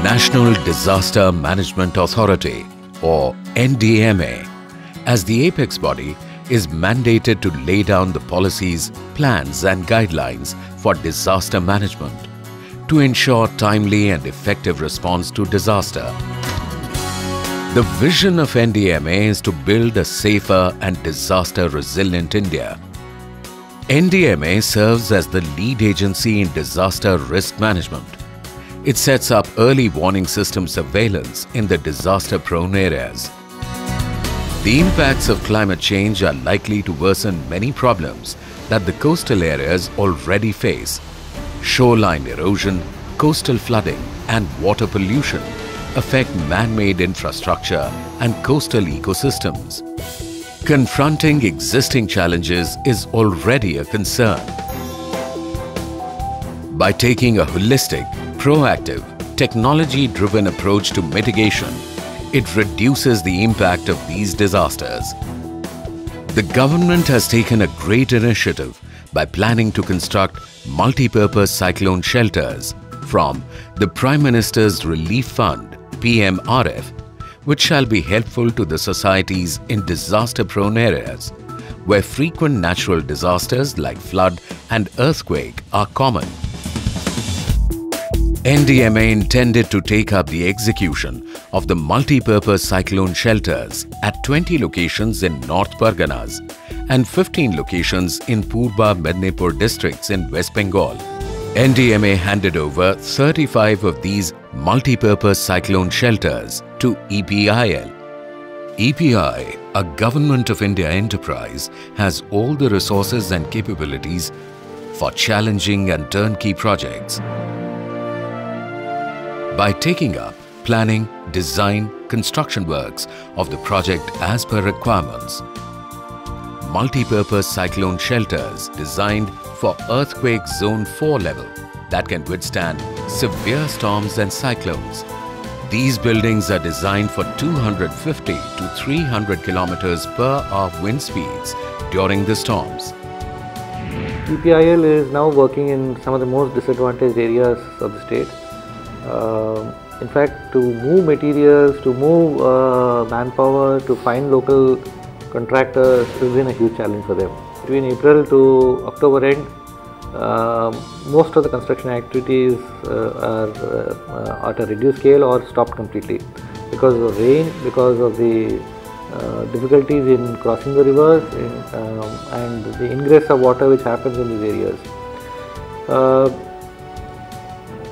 National Disaster Management Authority, or NDMA, as the apex body, is mandated to lay down the policies, plans and guidelines for disaster management to ensure timely and effective response to disaster. The vision of NDMA is to build a safer and disaster-resilient India. NDMA serves as the lead agency in disaster risk management. It sets up early warning system surveillance in the disaster-prone areas. The impacts of climate change are likely to worsen many problems that the coastal areas already face. Shoreline erosion, coastal flooding and water pollution affect man-made infrastructure and coastal ecosystems. Confronting existing challenges is already a concern. By taking a holistic, proactive, technology-driven approach to mitigation, it reduces the impact of these disasters. The government has taken a great initiative by planning to construct multi-purpose cyclone shelters from the Prime Minister's Relief Fund (PMRF), which shall be helpful to the societies in disaster-prone areas, where frequent natural disasters like flood and earthquake are common. NDMA intended to take up the execution of the multi-purpose cyclone shelters at 20 locations in North Parganas and 15 locations in Purba Mednipur districts in West Bengal. NDMA handed over 35 of these multi-purpose cyclone shelters to EPIL. EPI, a Government of India enterprise, has all the resources and capabilities for challenging and turnkey projects. By taking up planning, design, construction works of the project as per requirements, multi-purpose cyclone shelters designed for earthquake zone 4 level that can withstand severe storms and cyclones. These buildings are designed for 250 to 300 kilometers per hour wind speeds during the storms. EPIL is now working in some of the most disadvantaged areas of the state. In fact, to move materials, to move manpower, to find local contractors has been a huge challenge for them. Between April to October end, most of the construction activities are at a reduced scale or stopped completely because of rain, because of the difficulties in crossing the rivers and the ingress of water which happens in these areas.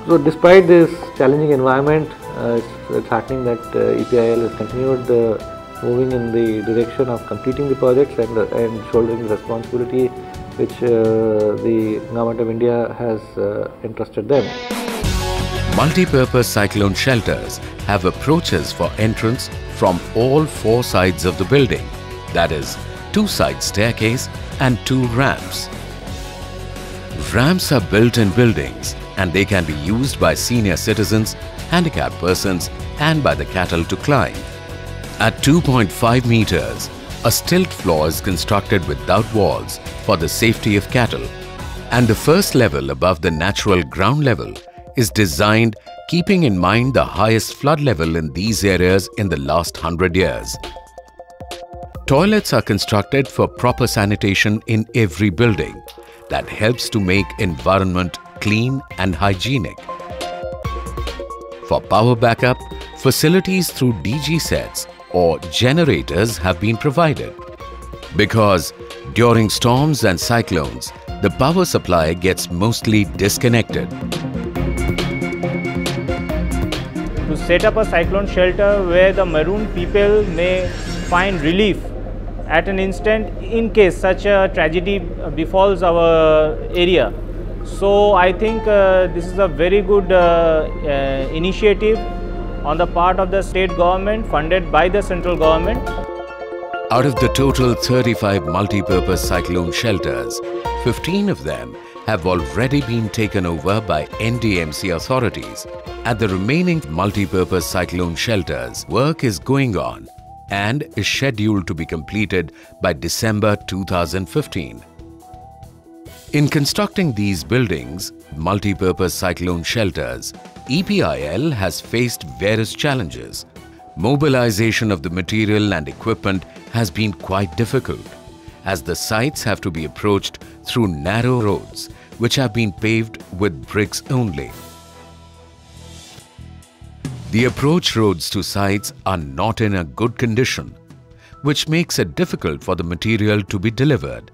So despite this challenging environment, it's heartening that EPIL has continued moving in the direction of completing the projects and shouldering the responsibility which the Government of India has entrusted them. Multi-purpose cyclone shelters have approaches for entrance from all 4 sides of the building, that is, 2 side staircase and 2 ramps. Ramps are built in buildings and they can be used by senior citizens, handicapped persons and by the cattle to climb. At 2.5 meters, a stilt floor is constructed without walls for the safety of cattle, and the first level above the natural ground level is designed keeping in mind the highest flood level in these areas in the last 100 years. Toilets are constructed for proper sanitation in every building that helps to make environment clean and hygienic. For power backup, facilities through DG sets or generators have been provided. Because during storms and cyclones, the power supply gets mostly disconnected. To set up a cyclone shelter where the marooned people may find relief at an instant in case such a tragedy befalls our area. So I think this is a very good initiative on the part of the state government, funded by the central government. Out of the total 35 multi-purpose cyclone shelters, 15 of them have already been taken over by NDMC authorities. At the remaining multi-purpose cyclone shelters, work is going on and is scheduled to be completed by December 2015. In constructing these buildings, multi-purpose cyclone shelters, EPIL has faced various challenges. Mobilization of the material and equipment has been quite difficult, as the sites have to be approached through narrow roads, which have been paved with bricks only. The approach roads to sites are not in a good condition, which makes it difficult for the material to be delivered.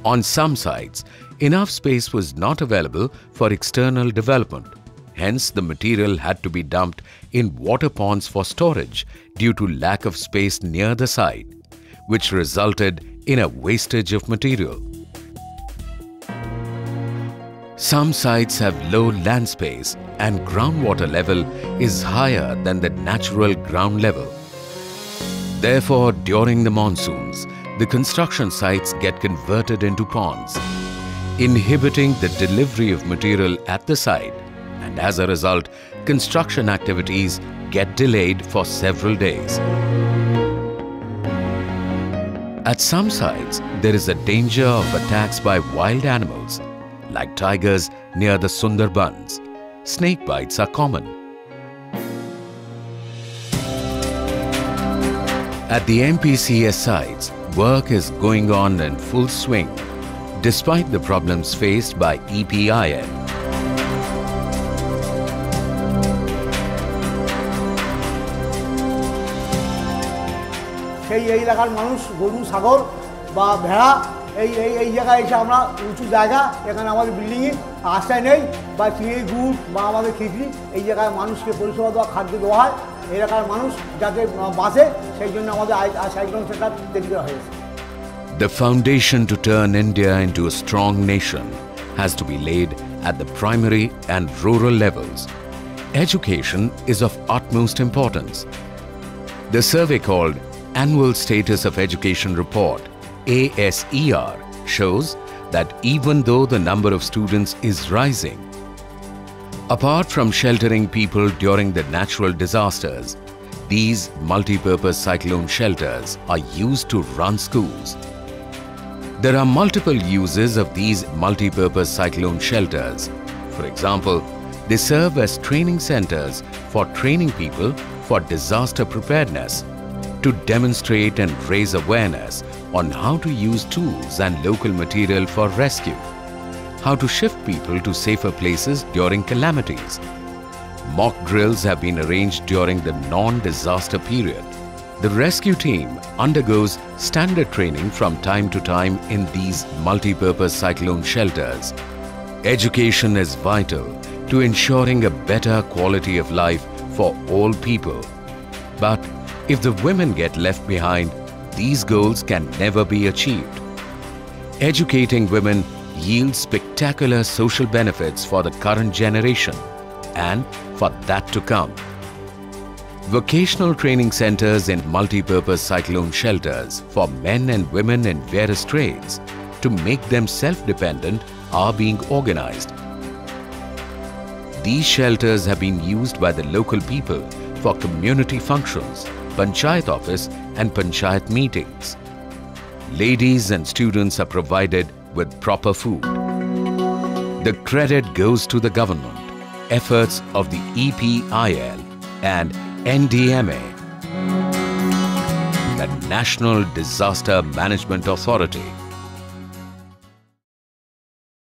On some sites, enough space was not available for external development. Hence, the material had to be dumped in water ponds for storage due to lack of space near the site, which resulted in a wastage of material. Some sites have low land space and groundwater level is higher than the natural ground level. Therefore, during the monsoons, the construction sites get converted into ponds, inhibiting the delivery of material at the site, and as a result, construction activities get delayed for several days. At some sites, there is a danger of attacks by wild animals, like tigers near the Sundarbans. Snake bites are common. At the MPCS sites, work is going on in full swing, despite the problems faced by EPIL. সেই এলাকার মানুষ গরু ছাগল বা ভেড়া এই জায়গায় এসে আমরা উঁচু জায়গা এখানে আমাদের বিল্ডিংয়ে আশ্রয় নেই বা চিংড়ি গুড় বা আমাদের খিচড়ি এই জায়গায় মানুষকে পরিষেবা দেওয়া খাদ্য দেওয়া হয় এলাকার মানুষ যাতে বাঁচে সেই জন্য আমাদের সাইক্লোন শেল্টার তৈরি করা হয়েছে। The foundation to turn India into a strong nation has to be laid at the primary and rural levels. Education is of utmost importance. The survey called Annual Status of Education Report ASER shows that even though the number of students is rising, apart from sheltering people during the natural disasters, these multi-purpose cyclone shelters are used to run schools. There are multiple uses of these multi-purpose cyclone shelters. For example, they serve as training centers for training people for disaster preparedness, to demonstrate and raise awareness on how to use tools and local material for rescue, how to shift people to safer places during calamities. Mock drills have been arranged during the non-disaster period. The rescue team undergoes standard training from time to time in these multi-purpose cyclone shelters. Education is vital to ensuring a better quality of life for all people. But if the women get left behind, these goals can never be achieved. Educating women yields spectacular social benefits for the current generation and for that to come. Vocational training centers in multi-purpose cyclone shelters for men and women in various trades to make them self-dependent are being organized. These shelters have been used by the local people for community functions, Panchayat office and Panchayat meetings. Ladies and students are provided with proper food. The credit goes to the government, efforts of the EPIL and Ndma, the National Disaster Management Authority.